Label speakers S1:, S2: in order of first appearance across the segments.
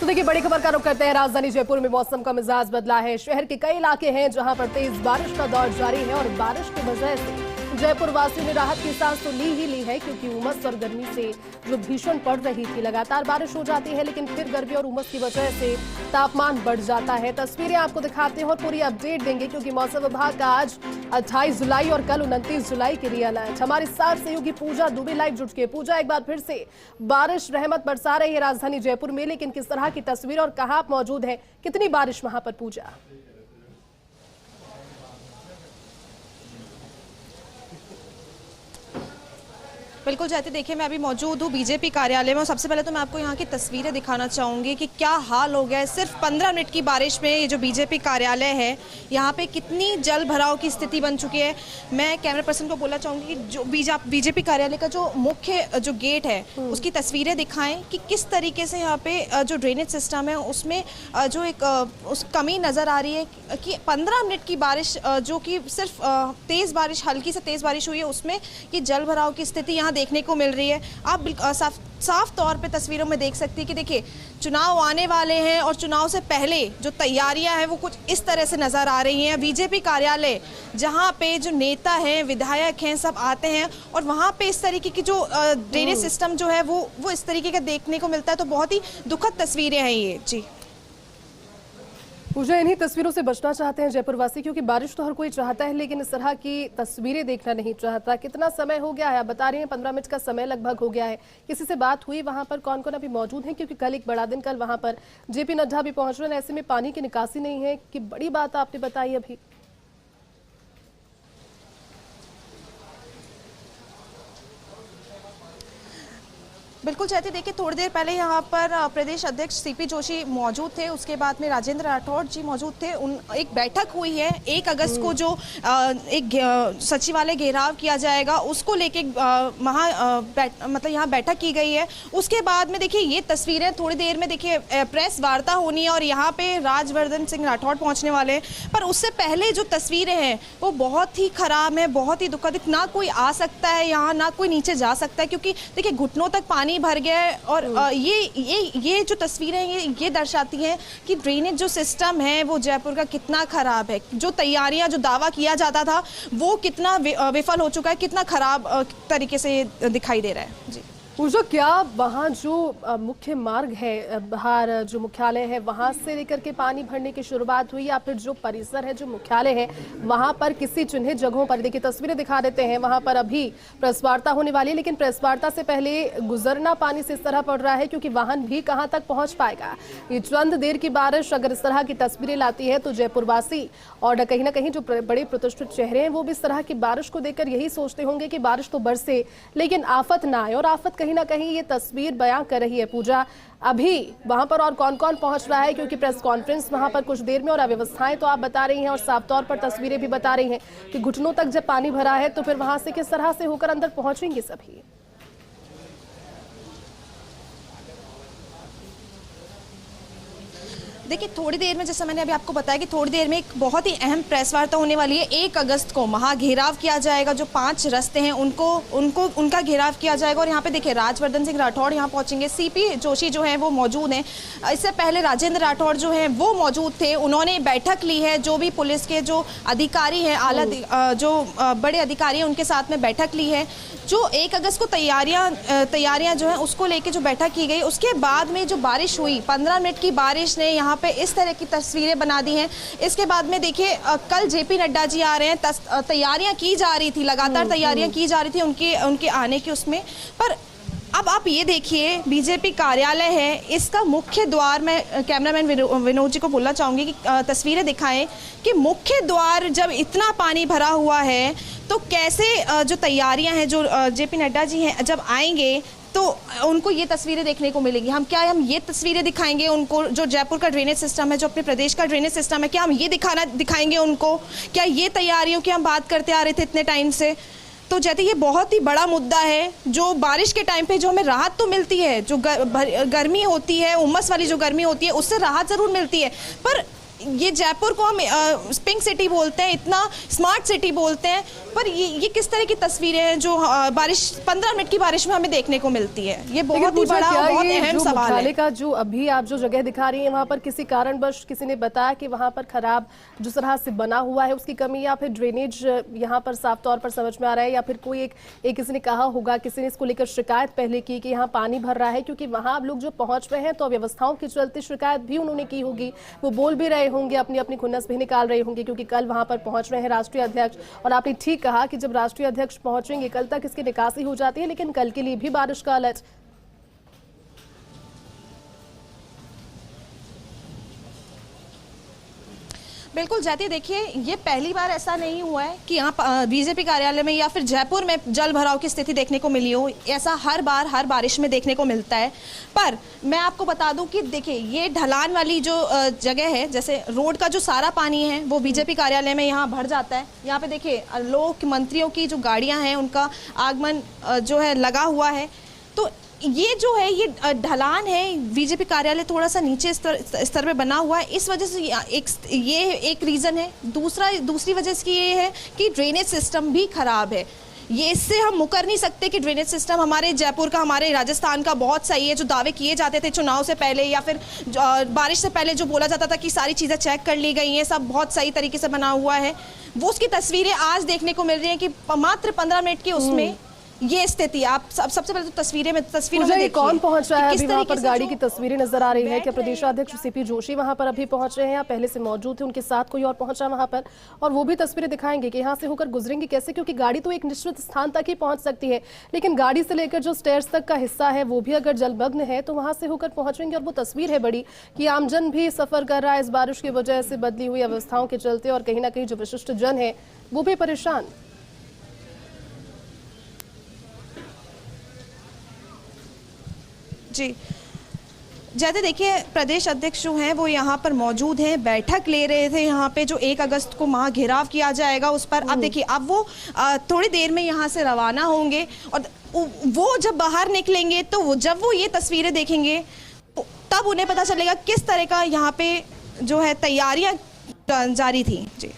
S1: तो देखिए बड़ी खबर का रुख करते हैं। राजधानी जयपुर में मौसम का मिजाज बदला है। शहर के कई इलाके हैं जहां पर तेज बारिश का दौर जारी है और बारिश की वजह से जयपुर वासियों ने राहत की सांस तो ली है, क्योंकि उमस और गर्मी से जो भीषण पड़ रही थी, लगातार बारिश हो जाती है लेकिन फिर गर्मी और उमस की वजह से तापमान बढ़ जाता है। तस्वीरें आपको दिखाते हैं और पूरी अपडेट देंगे, क्योंकि मौसम विभाग का आज 28 जुलाई और कल 29 जुलाई के लिए अलर्ट। हमारे साथ सहयोगी पूजा दुबे लाइव जुट के। पूजा, एक बार फिर से बारिश रहमत बरसा रही है राजधानी जयपुर में, लेकिन किस तरह की तस्वीर और कहां आप मौजूद हैं, कितनी बारिश वहां पर? पूजा,
S2: बिल्कुल जयती, देखिए मैं अभी मौजूद हूँ बीजेपी कार्यालय में और सबसे पहले तो मैं आपको यहाँ की तस्वीरें दिखाना चाहूँगी कि क्या हाल हो गया है। सिर्फ 15 मिनट की बारिश में ये जो बीजेपी कार्यालय है यहाँ पे कितनी जल भराव की स्थिति बन चुकी है। मैं कैमरा पर्सन को बोलना चाहूँगी कि जो बीजेपी कार्यालय का जो मुख्य जो गेट है उसकी तस्वीरें दिखाएं कि किस तरीके से यहाँ पे जो ड्रेनेज सिस्टम है उसमें जो एक उस कमी नज़र आ रही है कि 15 मिनट की बारिश जो कि सिर्फ तेज़ बारिश, हल्की से तेज़ बारिश हुई है, उसमें ये जल भराव की स्थिति यहाँ देखने को मिल रही है। आप साफ तौर पे तस्वीरों में देख सकती है कि देखिए चुनाव आने वाले हैं और चुनाव से पहले जो तैयारियां हैं वो कुछ इस तरह से नज़र आ रही हैं। बीजेपी कार्यालय जहां पे जो नेता हैं, विधायक हैं, सब आते हैं और वहां पे इस तरीके की जो ड्रेनेज सिस्टम जो है वो इस तरीके का देखने को मिलता है। तो बहुत ही दुखद तस्वीरें हैं ये। जी
S1: पूजा, इन्हीं तस्वीरों से बचना चाहते हैं जयपुर वासी, क्योंकि बारिश तो हर कोई चाहता है लेकिन इस तरह की तस्वीरें देखना नहीं चाहता। कितना समय हो गया है? बता रही हैं 15 मिनट का समय लगभग हो गया है। किसी से बात हुई वहां पर? कौन कौन अभी मौजूद हैं? क्योंकि कल एक बड़ा दिन, कल वहां पर जेपी नड्डा भी पहुंच रहे हैं, ऐसे में पानी की निकासी नहीं है कि बड़ी बात आपने बताई अभी।
S2: बिल्कुल चाहती, देखिए थोड़ी देर पहले यहाँ पर प्रदेश अध्यक्ष सीपी जोशी मौजूद थे, उसके बाद में राजेंद्र राठौड़ जी मौजूद थे। एक बैठक हुई है 1 अगस्त को, जो एक सचिवालय घेराव किया जाएगा उसको लेके मतलब यहाँ बैठक की गई है। उसके बाद में देखिए ये तस्वीरें थोड़ी देर में देखिए प्रेस वार्ता होनी है और यहाँ पे राजवर्धन सिंह राठौड़ पहुँचने वाले हैं। पर उससे पहले जो तस्वीरें हैं वो बहुत ही खराब है, बहुत ही दुखद। ना कोई आ सकता है यहाँ, ना कोई नीचे जा सकता है, क्योंकि देखिए घुटनों तक पानी भर गया है। और ये जो तस्वीरें ये दर्शाती हैं कि ड्रेनेज जो सिस्टम है वो जयपुर का कितना खराब है। जो तैयारियां, जो दावा किया जाता था वो कितना विफल हो चुका है, कितना खराब तरीके से दिखाई दे रहा है। जी
S1: पूजा, क्या वहाँ जो मुख्य मार्ग है, बाहर जो मुख्यालय है वहाँ से लेकर के पानी भरने की शुरुआत हुई, या फिर जो परिसर है, जो मुख्यालय है वहाँ पर किसी चिन्हित जगहों पर? देखिए तस्वीरें दिखा देते हैं, वहाँ पर अभी प्रेस वार्ता होने वाली है, लेकिन प्रेस वार्ता से पहले गुजरना पानी से इस तरह पड़ रहा है क्योंकि वाहन भी कहाँ तक पहुँच पाएगा। ये चंद देर की बारिश अगर इस तरह की तस्वीरें लाती है तो जयपुरवासी और कहीं ना कहीं जो बड़े प्रतिष्ठित चेहरे हैं वो भी इस तरह की बारिश को देखकर यही सोचते होंगे कि बारिश तो बरसे लेकिन आफत ना आए, और आफत कहीं ना कहीं ये तस्वीर बयां कर रही है। पूजा, अभी वहां पर और कौन कौन पहुंच रहा है? क्योंकि प्रेस कॉन्फ्रेंस वहां पर कुछ देर में, और अव्यवस्थाएं तो आप बता रही हैं और साफ तौर पर तस्वीरें भी बता रही हैं कि घुटनों तक जब पानी भरा है तो फिर वहां से किस तरह से होकर अंदर पहुंचेंगे सभी?
S2: देखिए थोड़ी देर में, जैसा मैंने अभी आपको बताया कि थोड़ी देर में एक बहुत ही अहम प्रेस वार्ता होने वाली है। 1 अगस्त को वहाँ घेराव किया जाएगा, जो 5 रास्ते हैं उनका घेराव किया जाएगा। और यहाँ पे देखिए राजवर्धन सिंह राठौड़ यहाँ पहुँचेंगे, सीपी जोशी जो हैं वो मौजूद हैं। इससे पहले राजेंद्र राठौड़ जो हैं वो मौजूद थे, उन्होंने बैठक ली है। जो भी पुलिस के जो अधिकारी हैं, आला जो बड़े अधिकारी हैं, उनके साथ में बैठक ली है। जो 1 अगस्त को तैयारियां जो हैं उसको लेके जो बैठक की गई, उसके बाद में जो बारिश हुई, 15 मिनट की बारिश ने यहाँ पे इस तरह की तस्वीरें बना दी हैं। इसके बाद में देखिए कल जेपी नड्डा जी आ रहे हैं, तैयारियां की जा रही थी, लगातार तैयारियां की जा रही थी उनके आने की उसमें। पर अब आप ये देखिए बीजेपी कार्यालय है, इसका मुख्य द्वार, मैं कैमरामैन विनोद जी को बोलना चाहूँगी कि तस्वीरें दिखाएं कि मुख्य द्वार जब इतना पानी भरा हुआ है तो कैसे जो तैयारियां हैं, जो जेपी नड्डा जी हैं जब आएंगे तो उनको ये तस्वीरें देखने को मिलेंगी। हम ये तस्वीरें दिखाएंगे उनको, जो जयपुर का ड्रेनेज सिस्टम है, जो अपने प्रदेश का ड्रेनेज सिस्टम है, क्या हम ये दिखाएंगे उनको? क्या ये तैयारियों की हम बात करते आ रहे थे इतने टाइम से? तो जैसे ये बहुत ही बड़ा मुद्दा है। जो बारिश के टाइम पे जो हमें राहत तो मिलती है, जो गर्मी होती है, उमस वाली जो गर्मी होती है, उससे राहत ज़रूर मिलती है, पर ये जयपुर को हम पिंक सिटी बोलते हैं, इतना स्मार्ट सिटी बोलते हैं, पर ये किस तरह की तस्वीरें हैं जो बारिश 15 मिनट की बारिश में हमें देखने को मिलती है? ये बहुत ही बड़ा, बहुत अहम सवाल है।
S1: का जो अभी आप जो जगह दिखा रही हैं, वहाँ पर किसी कारणवश किसी ने बताया कि वहाँ पर खराब जिस तरह से बना हुआ है उसकी कमी, या फिर ड्रेनेज यहाँ पर साफ तौर पर समझ में आ रहा है, या फिर कोई एक किसी ने कहा होगा, किसी ने इसको लेकर शिकायत पहले की कि यहाँ पानी भर रहा है? क्योंकि वहाँ आप लोग जो पहुंच रहे हैं तो व्यवस्थाओं के चलते शिकायत भी उन्होंने की होगी, वो बोल भी रहे होंगे, अपनी अपनी खुन्नस भी निकाल रहे होंगे, क्योंकि कल वहां पर पहुंच रहे हैं राष्ट्रीय अध्यक्ष। और आपने ठीक कहा कि जब राष्ट्रीय अध्यक्ष पहुंचेंगे कल तक इसकी निकासी हो जाती है, लेकिन कल के लिए भी बारिश का अलर्ट।
S2: बिल्कुल जाती, देखिए ये पहली बार ऐसा नहीं हुआ है कि यहाँ बीजेपी कार्यालय में या फिर जयपुर में जल भराव की स्थिति देखने को मिली हो। ऐसा हर बार हर बारिश में देखने को मिलता है। पर मैं आपको बता दूं कि देखिए ये ढलान वाली जो जगह है, जैसे रोड का जो सारा पानी है वो बीजेपी कार्यालय में यहाँ भर जाता है। यहाँ पे देखिए लोग, मंत्रियों की जो गाड़ियाँ हैं उनका आगमन जो है लगा हुआ है। तो ये जो है ये ढलान है, बीजेपी कार्यालय थोड़ा सा नीचे स्तर पे बना हुआ है, इस वजह से ये एक रीज़न है। दूसरी वजह से ये है कि ड्रेनेज सिस्टम भी खराब है। ये इससे हम मुकर नहीं सकते कि ड्रेनेज सिस्टम हमारे जयपुर का, हमारे राजस्थान का बहुत सही है। जो दावे किए जाते थे चुनाव से पहले या फिर बारिश से पहले जो बोला जाता था कि सारी चीज़ें चेक कर ली गई हैं, सब बहुत सही तरीके से बना हुआ है, वो उसकी तस्वीरें आज देखने को मिल रही हैं कि मात्र 15 मिनट की उसमें ये स्थिति। आप सबसे पहले तो तस्वीरों में देखिए
S1: कौन पहुंच रहा है अभी वहां पर, गाड़ी की तस्वीरें नजर आ रही है। क्या प्रदेशाध्यक्ष सीपी जोशी वहां पर अभी पहुंच रहे हैं या पहले से मौजूद थे, उनके साथ कोई और पहुंचा वहां पर? और वो भी तस्वीरें दिखाएंगे कि यहाँ से होकर गुजरेंगे कैसे, क्योंकि गाड़ी तो एक निश्चित स्थान तक ही पहुंच सकती है, लेकिन गाड़ी से लेकर जो स्टेयर्स तक का हिस्सा है वो भी अगर जलमग्न है तो वहां से होकर पहुंचेंगे। और वो तस्वीर है बड़ी कि आमजन भी सफर कर रहा है इस बारिश की वजह से, बदली हुई अवस्थाओं के चलते, और कहीं ना कहीं जो विशिष्ट जन है वो भी परेशान।
S2: जी जैसे देखिए प्रदेश अध्यक्ष जो हैं वो यहाँ पर मौजूद हैं, बैठक ले रहे थे यहाँ पे जो 1 अगस्त को महा घेराव किया जाएगा उस पर। अब देखिए अब वो थोड़ी देर में यहाँ से रवाना होंगे, और वो जब बाहर निकलेंगे तो जब वो ये तस्वीरें देखेंगे तब उन्हें पता चलेगा किस तरह का यहाँ पे जो है तैयारियाँ जारी थी। जी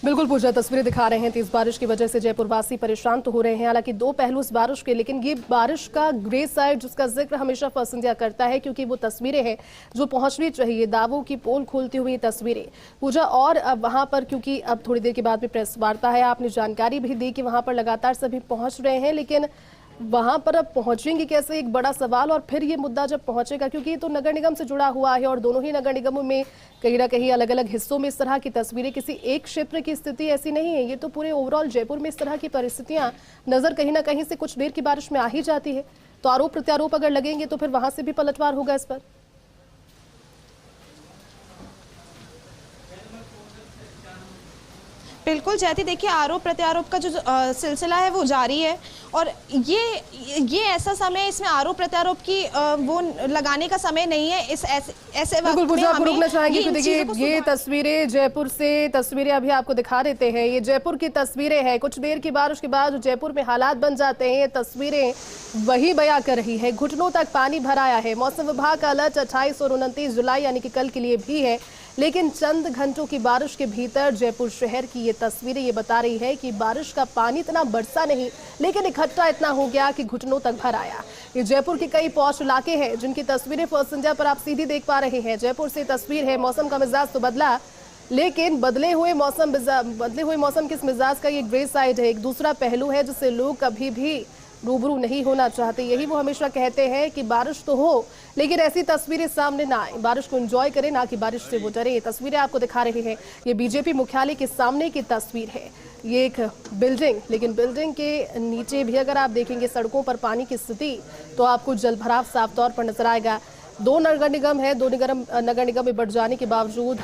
S1: बिल्कुल पूजा, तस्वीरें दिखा रहे हैं। तेज बारिश की वजह से जयपुर वासी परेशान तो हो रहे हैं, हालांकि 2 पहलू इस बारिश के, लेकिन ये बारिश का ग्रे साइड जिसका जिक्र हमेशा फर्स्ट इंडिया करता है, क्योंकि वो तस्वीरें हैं जो पहुंचनी चाहिए, दावों की पोल खोलती हुई तस्वीरें पूजा। और अब वहां पर, क्योंकि अब थोड़ी देर के बाद में प्रेस वार्ता है, आपने जानकारी भी दी कि वहां पर लगातार सभी पहुंच रहे हैं, लेकिन वहां पर अब पहुंचेंगे कैसे, एक बड़ा सवाल। और फिर ये मुद्दा जब पहुंचेगा, क्योंकि ये तो नगर निगम से जुड़ा हुआ है और दोनों ही नगर निगमों में कहीं ना कहीं अलग अलग हिस्सों में इस तरह की तस्वीरें, किसी एक क्षेत्र की स्थिति ऐसी नहीं है, ये तो पूरे ओवरऑल जयपुर में इस तरह की परिस्थितियां नजर कहीं ना कहीं से कुछ देर की बारिश में आ ही जाती है। तो आरोप प्रत्यारोप अगर लगेंगे तो फिर वहां से भी पलटवार होगा इस पर।
S2: बिल्कुल जयती, देखिए आरोप प्रत्यारोप का जो सिलसिला है वो जारी है, और ये ऐसा समय, इसमें आरोप प्रत्यारोप की वो लगाने का समय नहीं है। इस ऐसे वक्त में हमें
S1: रुकना चाहेंगे। तो देखिए ये तस्वीरें जयपुर से, तस्वीरें अभी आपको दिखा देते हैं, ये जयपुर की तस्वीरें हैं। कुछ देर की बारिश के बाद जयपुर में हालात बन जाते हैं, ये तस्वीरें वही बयां कर रही है। घुटनों तक पानी भर आया है। मौसम विभाग का अलर्ट 28 और 29 जुलाई यानी कि कल के लिए भी है, लेकिन चंद घंटों की बारिश के भीतर जयपुर शहर की ये तस्वीरें ये बता रही है कि बारिश का पानी इतना बरसा नहीं, लेकिन इकट्ठा इतना हो गया कि घुटनों तक भर आया। ये जयपुर के कई पॉश इलाके हैं जिनकी तस्वीरें फर्स्ट इंडिया पर आप सीधी देख पा रहे हैं। जयपुर से तस्वीर है। मौसम का मिजाज तो बदला, लेकिन बदले हुए मौसम किस मिजाज का ये ग्रे साइड है, एक दूसरा पहलू है जिससे लोग कभी भी रूबरू नहीं होना चाहते। यही वो हमेशा कहते हैं कि बारिश तो हो, लेकिन ऐसी तस्वीरें सामने ना आए, बारिश को एंजॉय करें, ना कि बारिश से वो डरे। ये तस्वीरें आपको दिखा रहे हैं, ये बीजेपी मुख्यालय के सामने की तस्वीर है। ये एक बिल्डिंग, लेकिन बिल्डिंग के नीचे भी अगर आप देखेंगे सड़कों पर पानी की स्थिति तो आपको जलभराव साफ तौर पर नजर आएगा। 2 नगर निगम है, 2 नगर निगम में बढ़ जाने के बावजूद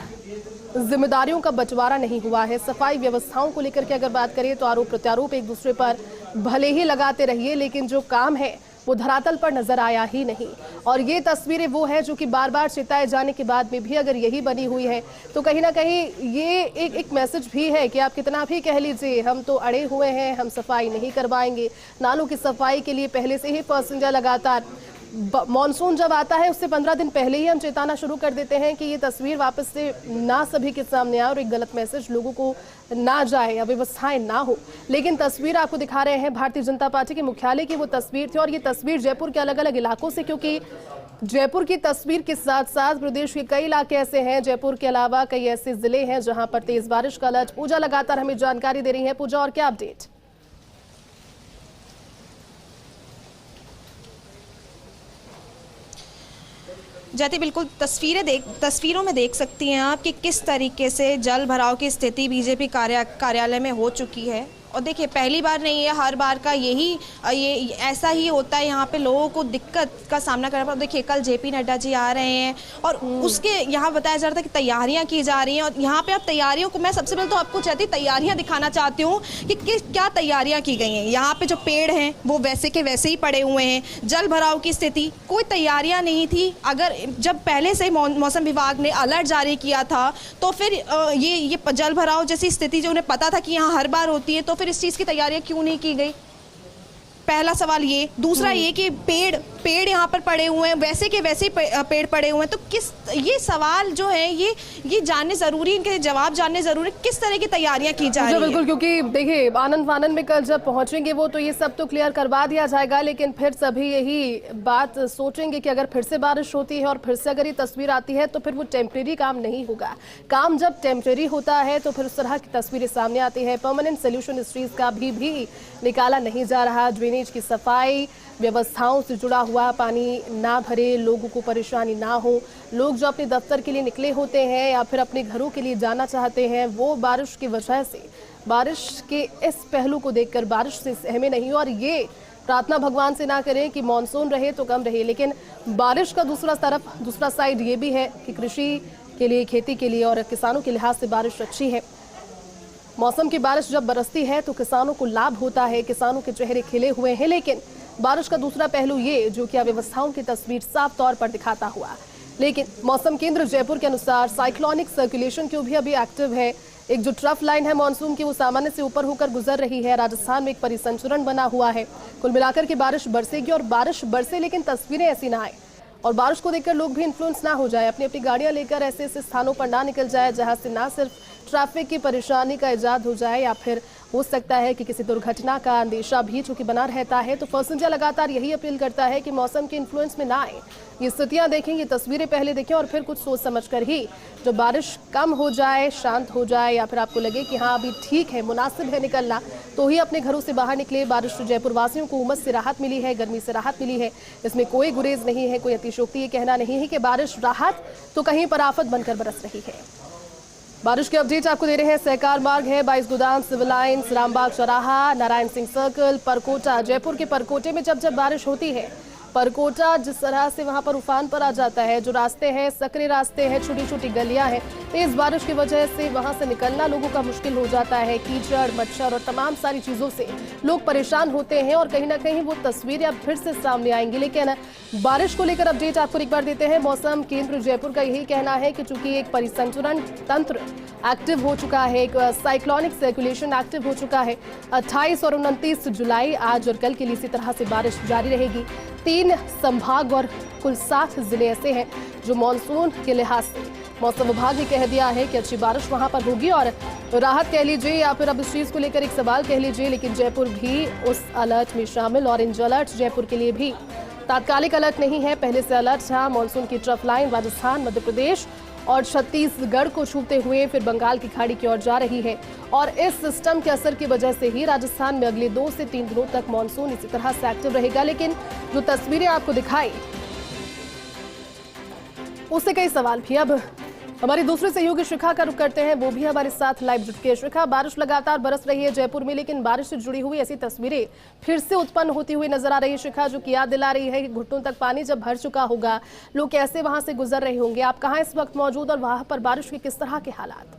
S1: जिम्मेदारियों का बंटवारा नहीं हुआ है। सफाई व्यवस्थाओं को लेकर के अगर बात करें तो आरोप प्रत्यारोप एक दूसरे पर भले ही लगाते रहिए, लेकिन जो काम है वो धरातल पर नजर आया ही नहीं। और ये तस्वीरें वो है जो कि बार बार चिताए जाने के बाद में भी अगर यही बनी हुई है तो कहीं ना कहीं ये एक मैसेज भी है कि आप कितना भी कह लीजिए हम तो अड़े हुए हैं, हम सफाई नहीं करवाएंगे। नालों की सफाई के लिए पहले से ही फर्स्ट इंडिया लगातार मॉनसून जब आता है उससे 15 दिन पहले ही हम चेताना शुरू कर देते हैं कि ये तस्वीर वापस से ना सभी के सामने आए और एक गलत मैसेज लोगों को ना जाए या व्यवस्थाएं ना हो। लेकिन तस्वीर आपको दिखा रहे हैं भारतीय जनता पार्टी के मुख्यालय की वो तस्वीर थी, और ये तस्वीर जयपुर के अलग अलग इलाकों से, क्योंकि जयपुर की तस्वीर के साथ साथ प्रदेश के कई इलाके ऐसे हैं, जयपुर के अलावा कई ऐसे जिले हैं जहां पर तेज बारिश का अलर्ट। पूजा लगातार हमें जानकारी दे रही है। पूजा, और क्या अपडेट?
S2: जयती, बिल्कुल तस्वीरों में देख सकती हैं आप कि किस तरीके से जल भराव की स्थिति बीजेपी कार्यालय में हो चुकी है। और देखिए, पहली बार नहीं है, हर बार का ये ऐसा ही होता है। यहाँ पे लोगों को दिक्कत का सामना करना पड़ता है। देखिए, कल जेपी नड्डा जी आ रहे हैं और उसके यहाँ बताया जा रहा था कि तैयारियाँ की जा रही हैं, और यहाँ पे अब तैयारियों को मैं सबसे पहले तो आपको चाहती तैयारियाँ दिखाना चाहती हूँ कि क्या तैयारियाँ की गई हैं। यहाँ पे जो पेड़ हैं वो वैसे के वैसे ही पड़े हुए हैं। जल भराव की स्थिति, कोई तैयारियाँ नहीं थी। अगर जब पहले से मौसम विभाग ने अलर्ट जारी किया था तो फिर ये जल भराव जैसी स्थिति जो उन्हें पता था कि यहाँ हर बार होती है, तो फिर इस चीज़ की तैयारियां क्यों नहीं की गई? पहला सवाल ये। दूसरा ये कि पेड़ यहाँ पर पड़े हुए हैं, वैसे के वैसे पेड़ पड़े हुए हैं, तो ये सवाल जो है ये जानने जरूरी, इनके जवाब जानने जरूरी, किस तरह की तैयारियां की जा रही है।
S1: बिल्कुल, क्योंकि देखिए आनंद फानंद में कल जब पहुंचेंगे वो तो ये सब तो क्लियर करवा दिया जाएगा, लेकिन फिर सभी यही बात सोचेंगे कि अगर फिर से बारिश होती है और फिर से अगर ये तस्वीर आती है तो फिर वो टेम्परेरी काम नहीं होगा। काम जब टेम्परेरी होता है तो फिर उस तरह की तस्वीरें सामने आती है। परमानेंट सोल्यूशन इस चीज का भी निकाला नहीं जा रहा। ड्रेनेज की सफाई, व्यवस्थाओं से जुड़ा हुआ, पानी ना भरे, लोगों को परेशानी ना हो, लोग जो अपने दफ्तर के लिए निकले होते हैं या फिर अपने घरों के लिए जाना चाहते हैं वो बारिश की वजह से, बारिश के इस पहलू को देखकर बारिश से सहमे नहीं। और ये प्रार्थना भगवान से ना करें कि मॉनसून रहे तो कम रहे, लेकिन बारिश का दूसरा साइड ये भी है कि कृषि के लिए, खेती के लिए और किसानों के लिहाज से बारिश अच्छी है। मौसम की बारिश जब बरसती है तो किसानों को लाभ होता है, किसानों के चेहरे खिले हुए हैं। लेकिन बारिश का दूसरा पहलू ये जो कि अव्यवस्थाओं की तस्वीर साफ तौर पर दिखाता हुआ। लेकिन मौसम केंद्र जयपुर के अनुसार साइक्लोनिक सर्कुलेशन क्यों भी अभी एक्टिव है। एक जो ट्रफ लाइन है मॉनसून की वो सामान्य से ऊपर होकर गुजर रही है। राजस्थान में एक परिसंचरण बना हुआ है। कुल मिलाकर के बारिश बरसेगी और बारिश बरसे लेकिन तस्वीरें ऐसी ना आए और बारिश को देखकर लोग भी इन्फ्लुएंस ना हो जाए, अपनी अपनी गाड़ियां लेकर ऐसे ऐसे स्थानों पर ना निकल जाए जहां से ना सिर्फ ट्रैफिक की परेशानी का इजाद हो जाए या फिर हो सकता है कि किसी दुर्घटना का अंदेशा भी चूंकि बना रहता है। तो फर्स्ट इंडिया लगातार यही अपील करता है कि मौसम के इन्फ्लुएंस में ना आए, ये स्थितियां देखें, ये तस्वीरें पहले देखें और फिर कुछ सोच समझकर ही जब बारिश कम हो जाए, शांत हो जाए या फिर आपको लगे कि हाँ अभी ठीक है, मुनासिब है निकलना, तो ही अपने घरों से बाहर निकले। बारिश से जयपुर वासियों को उमस से राहत मिली है, गर्मी से राहत मिली है, इसमें कोई गुरेज नहीं है, कोई अतिशोक्ति ये कहना नहीं है कि बारिश राहत तो कहीं पर आफत बनकर बरस रही है। बारिश के अपडेट आपको दे रहे हैं। सहकार मार्ग है, 22 गोदाम, सिविल लाइन्स, रामबाग चौराहा, नारायण सिंह सर्कल, परकोटा। जयपुर के परकोटे में जब बारिश होती है, परकोटा जिस तरह से वहां पर उफान पर आ जाता है, जो रास्ते हैं सकरे रास्ते हैं, छोटी छोटी गलियां हैं, तेज बारिश की वजह से वहां से निकलना लोगों का मुश्किल हो जाता है। कीचड़, मच्छर और तमाम सारी चीजों से लोग परेशान होते हैं और कहीं ना कहीं वो तस्वीरें अब फिर से सामने आएंगी। लेकिन बारिश को लेकर अपडेट आपको एक बार देते हैं। मौसम केंद्र जयपुर का यही कहना है कि चूंकि एक परिसंचरण तंत्र एक्टिव हो चुका है, एक साइक्लोनिक सर्कुलेशन एक्टिव हो चुका है, 28 और 29 जुलाई आज और कल के लिए इसी तरह से बारिश जारी रहेगी। 3 संभाग और कुल 7 जिले ऐसे हैं जो मॉनसून के लिहाज से मौसम विभाग ने कह दिया है कि अच्छी बारिश वहां पर होगी और राहत कह लीजिए या फिर अब इस चीज को लेकर एक सवाल कह लीजिए, लेकिन जयपुर भी उस अलर्ट में शामिल। ऑरेंज अलर्ट जयपुर के लिए भी तात्कालिक अलर्ट नहीं है, पहले से अलर्ट था। मॉनसून की ट्रफ लाइन राजस्थान, मध्य प्रदेश और छत्तीसगढ़ को छूते हुए फिर बंगाल की खाड़ी की ओर जा रही है और इस सिस्टम के असर की वजह से ही राजस्थान में अगले 2 से 3 दिनों तक मॉनसून इसी तरह से एक्टिव रहेगा। लेकिन जो तस्वीरें आपको दिखाई उससे कई सवाल भी। अब हमारी दूसरे सहयोगी शिखा का रुख करते हैं, वो भी हमारे साथ लाइव जुट के। शिखा, बारिश लगातार बरस रही है जयपुर में, लेकिन बारिश से जुड़ी हुई ऐसी तस्वीरें फिर से उत्पन्न होती हुई नजर आ रही है। शिखा, जो कि याद दिला रही है कि घुटनों तक पानी जब भर चुका होगा, लोग कैसे वहां से गुजर रहे होंगे। आप कहाँ इस वक्त मौजूद और वहां पर बारिश के किस तरह के हालात?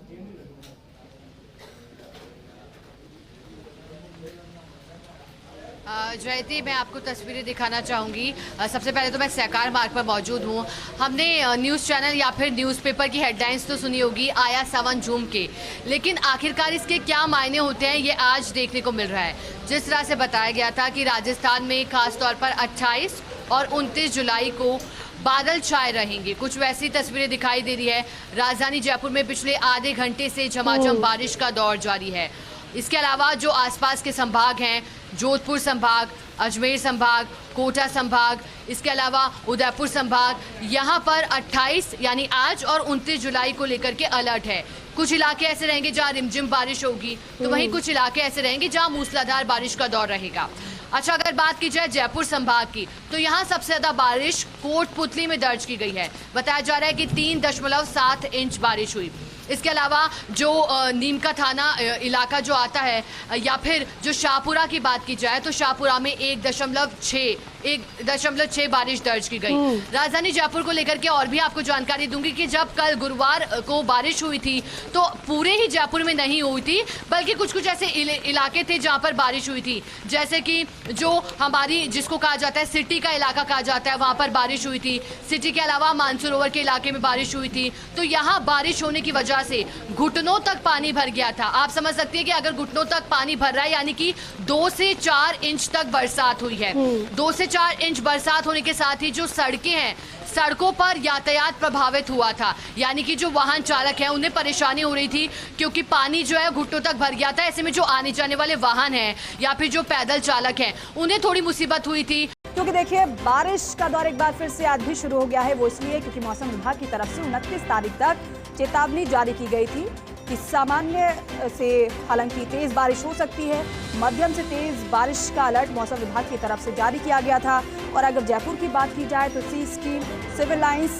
S3: जयती, मैं आपको तस्वीरें दिखाना चाहूँगी। सबसे पहले तो मैं सहकार मार्ग पर मौजूद हूँ। हमने न्यूज़ चैनल या फिर न्यूज़पेपर की हेडलाइंस तो सुनी होगी, आया सावन झूम के, लेकिन आखिरकार इसके क्या मायने होते हैं ये आज देखने को मिल रहा है। जिस तरह से बताया गया था कि राजस्थान में खास तौर पर 28 और 29 जुलाई को बादल छाए रहेंगे। कुछ वैसी तस्वीरें दिखाई दे रही है। राजधानी जयपुर में पिछले आधे घंटे से झमाझम बारिश का दौर जारी है। इसके अलावा जो आसपास के संभाग हैं, जोधपुर संभाग, अजमेर संभाग, कोटा संभाग, इसके अलावा उदयपुर संभाग, यहाँ पर 28 यानी आज और 29 जुलाई को लेकर के अलर्ट है। कुछ इलाके ऐसे रहेंगे जहाँ रिमझिम बारिश होगी, तो वहीं कुछ इलाके ऐसे रहेंगे जहाँ मूसलाधार बारिश का दौर रहेगा। अच्छा, अगर बात की जाए जयपुर संभाग की, तो यहाँ सबसे ज्यादा बारिश कोटपुतली में दर्ज की गई है। बताया जा रहा है कि 3.7 इंच बारिश हुई। इसके अलावा जो नीम का थाना इलाका जो आता है, या फिर जो शाहपुरा की बात की जाए तो शाहपुरा में 1.6 बारिश दर्ज की गई। राजधानी जयपुर को लेकर के और भी आपको जानकारी दूंगी कि जब कल गुरुवार को बारिश हुई थी तो पूरे ही जयपुर में नहीं हुई थी, बल्कि कुछ कुछ ऐसे इलाके थे जहां पर बारिश हुई थी, जैसे कि जो हमारी जिसको कहा जाता है सिटी का इलाका कहा जाता है, वहां पर बारिश हुई थी। सिटी के अलावा मानसरोवर के इलाके में बारिश हुई थी। तो यहाँ बारिश होने की वजह से घुटनों तक पानी भर गया था। आप समझ सकते हैं कि अगर घुटनों तक पानी भर रहा है यानी कि 2 से 4 इंच तक बरसात हुई है। 2 से 4 इंच बरसात होने के साथ ही जो सड़कें हैं, सड़कों पर यातायात प्रभावित हुआ था, यानी कि जो वाहन चालक हैं उन्हें परेशानी हो रही थी क्योंकि पानी जो है घुटनों तक भर गया था। ऐसे में जो आने जाने वाले वाहन हैं या फिर जो पैदल चालक हैं उन्हें थोड़ी मुसीबत हुई थी।
S4: क्योंकि देखिए बारिश का दौर एक बार फिर से आज भी शुरू हो गया है। वो इसलिए क्योंकि मौसम विभाग की तरफ से 29 तारीख तक चेतावनी जारी की गई थी कि सामान्य से हालांकि तेज बारिश हो सकती है, मध्यम से तेज बारिश का अलर्ट मौसम विभाग की तरफ से जारी किया गया था। और अगर जयपुर की बात की जाए तो सी स्कीम, सिविल लाइंस,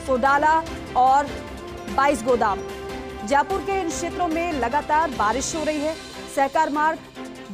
S4: सोडाला और 22 गोदाम, जयपुर के इन क्षेत्रों में लगातार बारिश हो रही है। सहकार मार्ग,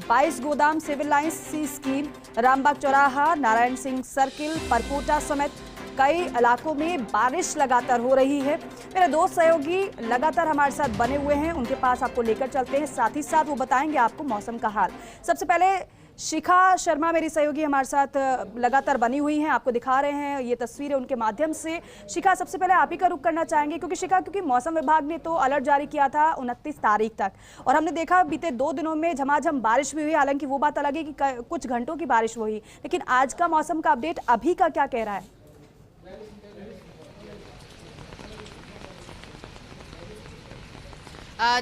S4: 22 गोदाम, सिविल लाइंस, सी स्कीम, रामबाग चौराहा, नारायण सिंह सर्किल, परकोटा समेत कई इलाकों में बारिश लगातार हो रही है। मेरे दो सहयोगी लगातार हमारे साथ बने हुए हैं, उनके पास आपको लेकर चलते हैं, साथ ही साथ वो बताएंगे आपको मौसम का हाल। सबसे पहले शिखा शर्मा मेरी सहयोगी हमारे साथ लगातार बनी हुई हैं, आपको दिखा रहे हैं ये तस्वीरें उनके माध्यम से। शिखा, सबसे पहले आप ही का रुख करना चाहेंगे क्योंकि मौसम विभाग ने तो अलर्ट जारी किया था 29 तारीख तक, और हमने देखा बीते 2 दिनों में झमाझम बारिश भी हुई। हालांकि वो बात अलग है कि कुछ घंटों की बारिश हुई, लेकिन आज का मौसम का अपडेट अभी का क्या कह रहा है?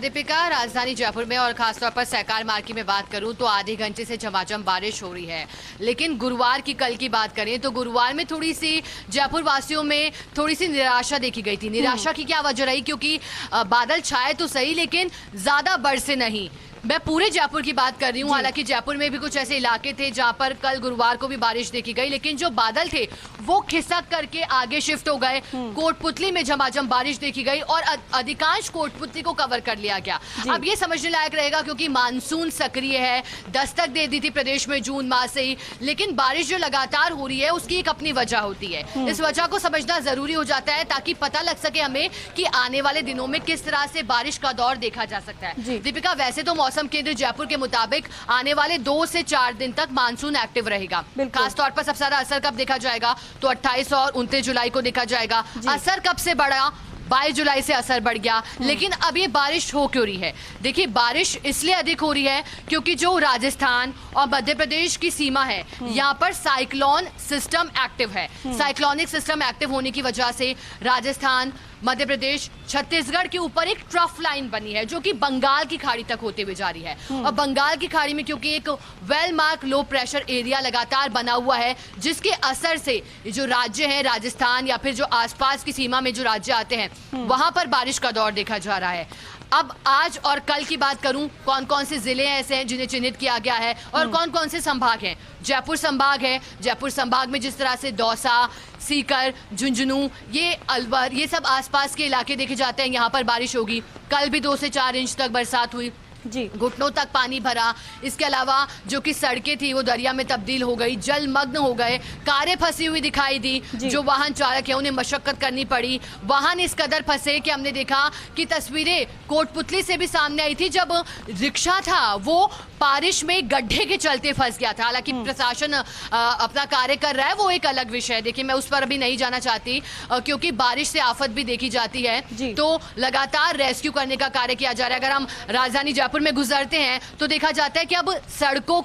S3: दीपिका, राजधानी जयपुर में और खासतौर पर सहकार मार्ग की मैं बात करूं तो आधे घंटे से झमाझम बारिश हो रही है। लेकिन गुरुवार की कल की बात करें तो गुरुवार में थोड़ी सी जयपुर वासियों में थोड़ी सी निराशा देखी गई थी। निराशा की क्या वजह रही? क्योंकि बादल छाए तो सही लेकिन ज्यादा बरसे नहीं। मैं पूरे जयपुर की बात कर रही हूँ। हालांकि जयपुर में भी कुछ ऐसे इलाके थे जहां पर कल गुरुवार को भी बारिश देखी गई, लेकिन जो बादल थे वो खिसक करके आगे शिफ्ट हो गए। कोटपुतली में झमाझम बारिश देखी गई और अधिकांश कोटपुतली को कवर कर लिया गया। अब ये समझने लायक रहेगा क्योंकि मानसून सक्रिय है, दस्तक दे दी थी प्रदेश में जून माह से ही, लेकिन बारिश जो लगातार हो रही है उसकी एक अपनी वजह होती है। इस वजह को समझना जरूरी हो जाता है ताकि पता लग सके हमें कि आने वाले दिनों में किस तरह से बारिश का दौर देखा जा सकता है। दीपिका, वैसे तो मौसम केंद्र जयपुर के मुताबिक आने वाले 2 से 4 दिन तक मानसून एक्टिव रहेगा। खासतौर पर सबसे ज्यादा असर कब देखा जाएगा तो 28 और 29 जुलाई को देखा जाएगा। असर कब से बढ़ा? 22 जुलाई से असर बढ़ गया। लेकिन अब ये बारिश हो क्यों रही है? देखिए, बारिश इसलिए अधिक हो रही है क्योंकि जो राजस्थान और मध्य प्रदेश की सीमा है यहाँ पर साइक्लोन सिस्टम एक्टिव है। साइक्लोनिक सिस्टम एक्टिव होने की वजह से राजस्थान, मध्य प्रदेश, छत्तीसगढ़ के ऊपर एक ट्रफ लाइन बनी है जो कि बंगाल की खाड़ी तक होते हुए जा रही है। और बंगाल की खाड़ी में क्योंकि एक well mark low pressure area लगातार बना हुआ है, जिसके असर से जो राज्य है राजस्थान या फिर जो आसपास की सीमा में जो राज्य आते हैं वहां पर बारिश का दौर देखा जा रहा है। अब आज और कल की बात करूं, कौन कौन से जिले ऐसे हैं जिन्हें चिन्हित किया गया है और कौन कौन से संभाग हैं। जयपुर संभाग है। जयपुर संभाग में जिस तरह से दौसा, सीकर, झुंझुनू, ये अलवर, ये सब आसपास के इलाके देखे जाते हैं, यहाँ पर बारिश होगी। कल भी 2 से 4 इंच तक बरसात हुई, घुटनों तक पानी भरा। इसके अलावा जो कि सड़कें थी वो दरिया में तब्दील हो गई, जलमग्न हो गए, कारें फंसी हुई दिखाई दी। जो वाहन चालक है उन्हें मशक्कत करनी पड़ी। वाहन इस कदर फंसे कि हमने देखा कि तस्वीरें कोटपुतली से भी सामने आई थी, जब रिक्शा था वो बारिश में गड्ढे के चलते फंस गया था। हालांकि प्रशासन अपना कार्य कर रहा है, वो एक अलग विषय है। देखिए, मैं उस पर अभी नहीं जाना चाहती क्योंकि बारिश से आफत भी देखी जाती है, तो लगातार रेस्क्यू करने का कार्य किया जा रहा है। अगर हम राजधानी जयपुर में गुजरते हैं तो देखा जाता है कि अब सड़कों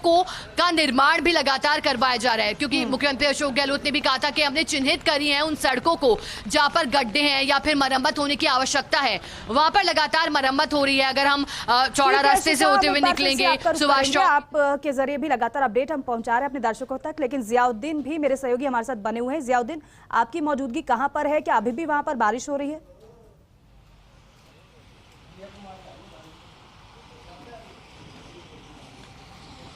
S3: का निर्माण भी लगातार करवाया जा रहा है, क्योंकि मुख्यमंत्री अशोक गहलोत ने भी कहा था कि हमने चिन्हित करी है उन सड़कों को जहां पर गड्ढे हैं या फिर मरम्मत होने की आवश्यकता है, वहां पर लगातार मरम्मत हो रही है। अगर हम चौड़ा रास्ते से होते हुए निकलेंगे, सुभाष चौक
S4: आपके जरिए भी लगातार अपडेट हम पहुंचा रहे हैं अपने दर्शकों तक, लेकिन जियाउद्दीन भी मेरे सहयोगी हमारे साथ बने हुए हैं। जियाउद्दीन, आपकी मौजूदगी कहां पर है? क्या अभी भी वहां पर बारिश हो रही है?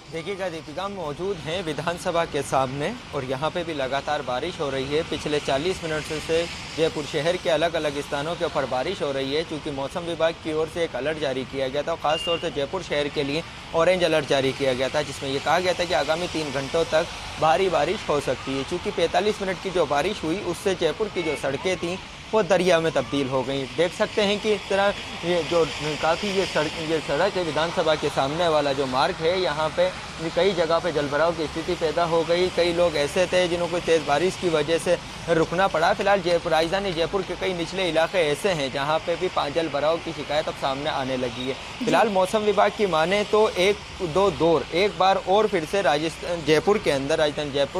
S5: देखिएगा दीपिका, मौजूद हैं विधानसभा के सामने और यहाँ पे भी लगातार बारिश हो रही है। पिछले 40 मिनट से जयपुर शहर के अलग अलग स्थानों के ऊपर बारिश हो रही है, क्योंकि मौसम विभाग की ओर से एक अलर्ट जारी किया गया था। खासतौर से जयपुर शहर के लिए ऑरेंज अलर्ट जारी किया गया था, जिसमें ये कहा गया था कि आगामी 3 घंटों तक भारी बारिश हो सकती है। चूँकि 45 मिनट की जो बारिश हुई उससे जयपुर की जो सड़कें थीं वो दरिया में तब्दील हो गई। देख सकते हैं कि इस तरह ये जो काफ़ी ये सड़क है, विधानसभा के सामने वाला जो मार्ग है, यहाँ पे कई जगह पे जलभराव की स्थिति पैदा हो गई। कई लोग ऐसे थे जिनको तेज़ बारिश की वजह से रुकना पड़ा। फिलहाल राजधानी जयपुर के कई निचले इलाके ऐसे हैं जहाँ पे भी जलभराव की शिकायत अब सामने आने लगी है। फिलहाल मौसम विभाग की माने तो एक बार और फिर से राजधानी जयपुर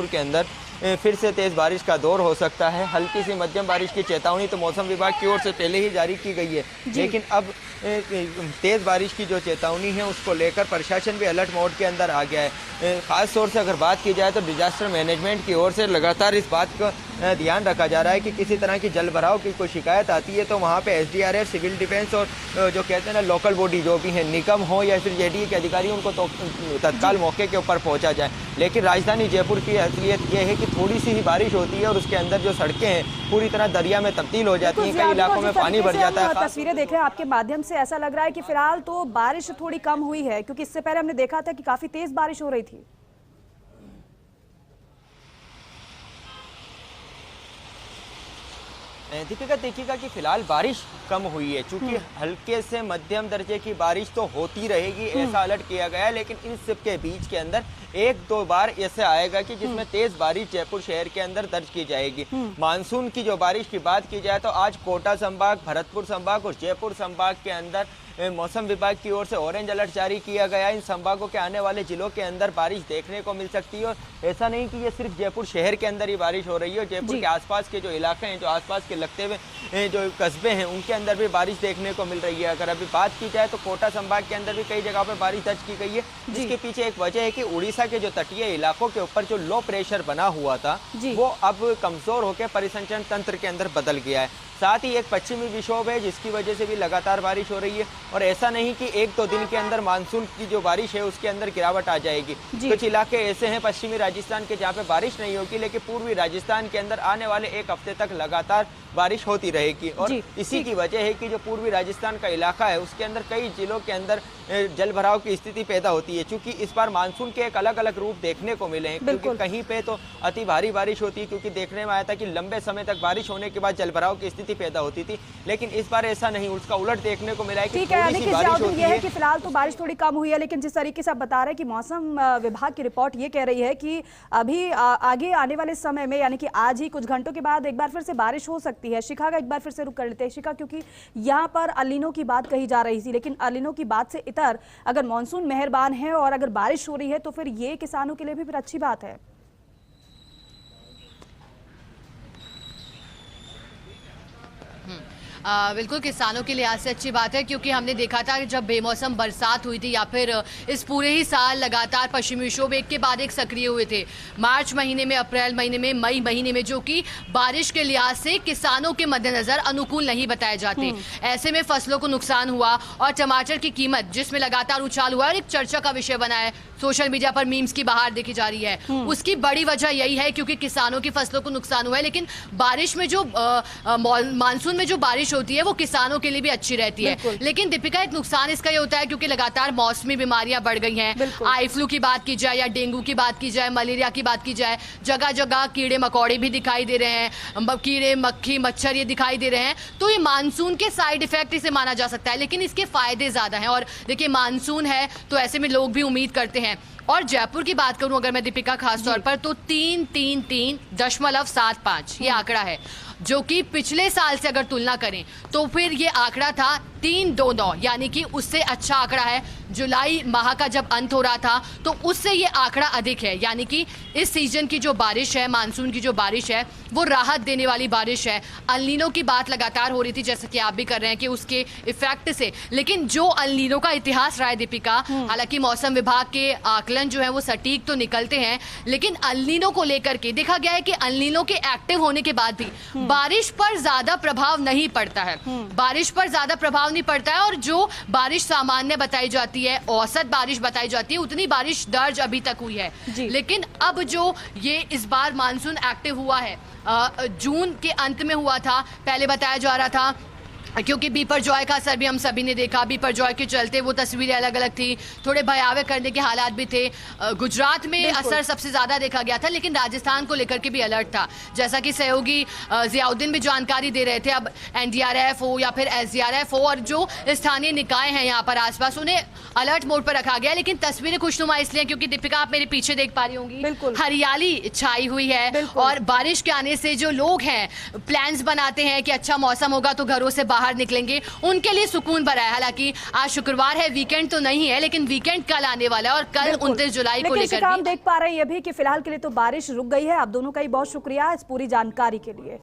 S5: के अंदर फिर से तेज़ बारिश का दौर हो सकता है। हल्की सी मध्यम बारिश की चेतावनी तो मौसम विभाग की ओर से पहले ही जारी की गई है, लेकिन अब तेज़ बारिश की जो चेतावनी है उसको लेकर प्रशासन भी अलर्ट मोड के अंदर आ गया है। ख़ास तौर से अगर बात की जाए तो डिजास्टर मैनेजमेंट की ओर से लगातार इस बात का ध्यान रखा जा रहा है कि किसी तरह की जलभराव की कोई शिकायत आती है तो वहाँ पे SDRF, सिविल डिफेंस और जो कहते हैं ना लोकल बॉडी जो भी है, निगम हो या फिर JDA के अधिकारी, उनको तो तत्काल मौके के ऊपर पहुँचा जाए। लेकिन राजधानी जयपुर की असलियत ये है कि थोड़ी सी ही बारिश होती है और उसके अंदर जो सड़कें हैं पूरी तरह दरिया में तब्दील हो जाती हैं। कई इलाकों में पानी भर जाता है।
S4: तस्वीरें देख रहे हैं आपके माध्यम से, ऐसा लग रहा है कि फिलहाल तो बारिश थोड़ी कम हुई है, क्योंकि इससे पहले हमने देखा था कि काफी तेज बारिश हो रही थी।
S5: दीपिका, देखिएगा कि फिलहाल बारिश कम हुई है, चूंकि हल्के से मध्यम दर्जे की बारिश तो होती रहेगी ऐसा अलर्ट किया गया है, लेकिन इन सब के बीच के अंदर 1-2 बार ऐसे आएगा कि जिसमें तेज बारिश जयपुर शहर के अंदर दर्ज की जाएगी। मानसून की जो बारिश की बात की जाए तो आज कोटा संभाग, भरतपुर संभाग और जयपुर संभाग के अंदर मौसम विभाग की ओर से ऑरेंज अलर्ट जारी किया गया है। इन संभागों के आने वाले जिलों के अंदर बारिश देखने को मिल सकती है। और ऐसा नहीं कि ये सिर्फ जयपुर शहर के अंदर ही बारिश हो रही है, जयपुर के आसपास के जो इलाके हैं, जो आसपास के लगते हुए जो कस्बे हैं, उनके अंदर भी बारिश देखने को मिल रही है। अगर अभी बात की जाए तो कोटा संभाग के अंदर भी कई जगह पर बारिश दर्ज की गई है, जिसके पीछे एक वजह है कि उड़ीसा के जो तटीय इलाकों के ऊपर जो लो प्रेशर बना हुआ था वो अब कमजोर होकर परिसंचरण तंत्र के अंदर बदल गया है। साथ ही एक पश्चिमी विक्षोभ है जिसकी वजह से भी लगातार बारिश हो रही है। और ऐसा नहीं कि 1-2 दिन के अंदर मानसून की जो बारिश है उसके अंदर गिरावट आ जाएगी। कुछ इलाके ऐसे हैं पश्चिमी राजस्थान के जहाँ पे बारिश नहीं होगी, लेकिन पूर्वी राजस्थान के अंदर आने वाले 1 हफ्ते तक लगातार बारिश होती रहेगी। और इसी की वजह है कि जो पूर्वी राजस्थान का इलाका है उसके अंदर कई जिलों के अंदर जल भराव की स्थिति पैदा होती है। चूंकि इस बार मानसून के एक अलग अलग रूप देखने को मिले हैं, क्योंकि कहीं पे तो अति भारी बारिश होती है, क्योंकि देखने में आया था कि लंबे समय तक बारिश होने के बाद जल भराव की स्थिति पैदा होती थी, लेकिन इस बार ऐसा नहीं, उसका उलट देखने को मिला है कि थोड़ी सी बारिश होती है।
S4: कि फिलहाल तो बारिश थोड़ी कम हुई है, लेकिन जिस तरीके से आप बता रहे हैं कि मौसम विभाग की रिपोर्ट ये कह रही है कि अभी आगे आने वाले समय में, यानी कि आज ही कुछ घंटों के बाद एक बार फिर से बारिश हो सकती है। शिखा का एक बार फिर से रुक कर लेते हैं। शिखा, क्योंकि यहाँ पर अलिनो की बात कही जा रही थी, लेकिन अलिनो की बात से इतर अगर मॉनसून मेहरबान है और अगर बारिश हो रही है तो फिर ये किसानों के लिए भी फिर अच्छी बात है।
S3: बिल्कुल किसानों के लिहाज से अच्छी बात है, क्योंकि हमने देखा था कि जब बेमौसम बरसात हुई थी या फिर इस पूरे ही साल लगातार पश्चिमी विक्षोभ एक के बाद एक सक्रिय हुए थे, मार्च महीने में, अप्रैल महीने में, मई महीने में, जो कि बारिश के लिहाज से किसानों के मद्देनजर अनुकूल नहीं बताए जाते। ऐसे में फसलों को नुकसान हुआ और टमाटर की कीमत जिसमें लगातार उछाल हुआ और एक चर्चा का विषय बना है, सोशल मीडिया पर मीम्स की बहार देखी जा रही है। उसकी बड़ी वजह यही है क्योंकि किसानों की फसलों को नुकसान हुआ है, लेकिन बारिश में जो मानसून में जो बारिश होती है वो किसानों के लिए भी अच्छी रहती है। लेकिन दीपिका एक नुकसान इसका ये होता है क्योंकि लगातार मौसमी बीमारियां बढ़ गई हैं। आई फ्लू की बात की जाए या डेंगू की बात की जाए, मलेरिया की बात की जाए, जगह जगह कीड़े मकोड़े भी दिखाई दे रहे हैं, कीड़े मक्खी मच्छर ये दिखाई दे रहे हैं। तो ये मानसून के साइड इफेक्ट इसे माना जा सकता है, लेकिन इसके फायदे ज्यादा हैं। और देखिए मानसून है तो ऐसे में लोग भी उम्मीद करते हैं। और जयपुर की बात करूं अगर मैं दीपिका खास तौर पर, तो 333.75 ये आंकड़ा है, जो कि पिछले साल से अगर तुलना करें तो फिर ये आंकड़ा था 329, यानी कि उससे अच्छा आंकड़ा है। जुलाई माह का जब अंत हो रहा था तो उससे ये आंकड़ा अधिक है, यानी कि इस सीजन की जो बारिश है, मानसून की जो बारिश है, वो राहत देने वाली बारिश है। अल नीनो की बात लगातार हो रही थी, जैसे कि आप भी कर रहे हैं कि उसके इफेक्ट से, लेकिन जो अल नीनो का इतिहास रहा है दीपिका, हालांकि मौसम विभाग के आकलन जो है वो सटीक तो निकलते हैं, लेकिन अल नीनो को लेकर के देखा गया है कि अल नीनो के एक्टिव होने के बाद भी बारिश पर ज्यादा प्रभाव नहीं पड़ता है। बारिश पर ज्यादा प्रभाव नहीं पड़ता है, और जो बारिश सामान्य बताई जाती है, औसत बारिश बताई जाती है, उतनी बारिश दर्ज अभी तक हुई है। लेकिन अब जो ये इस बार मानसून एक्टिव हुआ है, जून के अंत में हुआ था, पहले बताया जा रहा था क्योंकि बीपर जॉय का असर भी हम सभी ने देखा। बीपर जॉय के चलते वो तस्वीरें अलग अलग थी, थोड़े भयावह करने के हालात भी थे। गुजरात में असर सबसे ज्यादा देखा गया था, लेकिन राजस्थान को लेकर के भी अलर्ट था, जैसा कि सहयोगी जियाउद्दीन भी जानकारी दे रहे थे। अब एनडीआरएफ हो या फिर एसडीआरएफ हो, और जो स्थानीय निकाय हैं यहाँ पर आसपास, उन्हें अलर्ट मोड पर रखा गया। लेकिन तस्वीरें खुशनुमा इसलिए क्योंकि दीपिका आप मेरे पीछे देख पा रही होंगी, हरियाली छाई हुई है, और बारिश के आने से जो लोग हैं प्लान्स बनाते हैं कि अच्छा मौसम होगा तो घरों से बाहर निकलेंगे, उनके लिए सुकून भरा है। हालांकि आज शुक्रवार है, वीकेंड तो नहीं है, लेकिन वीकेंड कल आने वाला है, और कल 29 जुलाई को लेकर
S4: हम देख पा रहे हैं ये भी कि फिलहाल के लिए तो बारिश रुक गई है। आप दोनों का ही बहुत शुक्रिया इस पूरी जानकारी के लिए।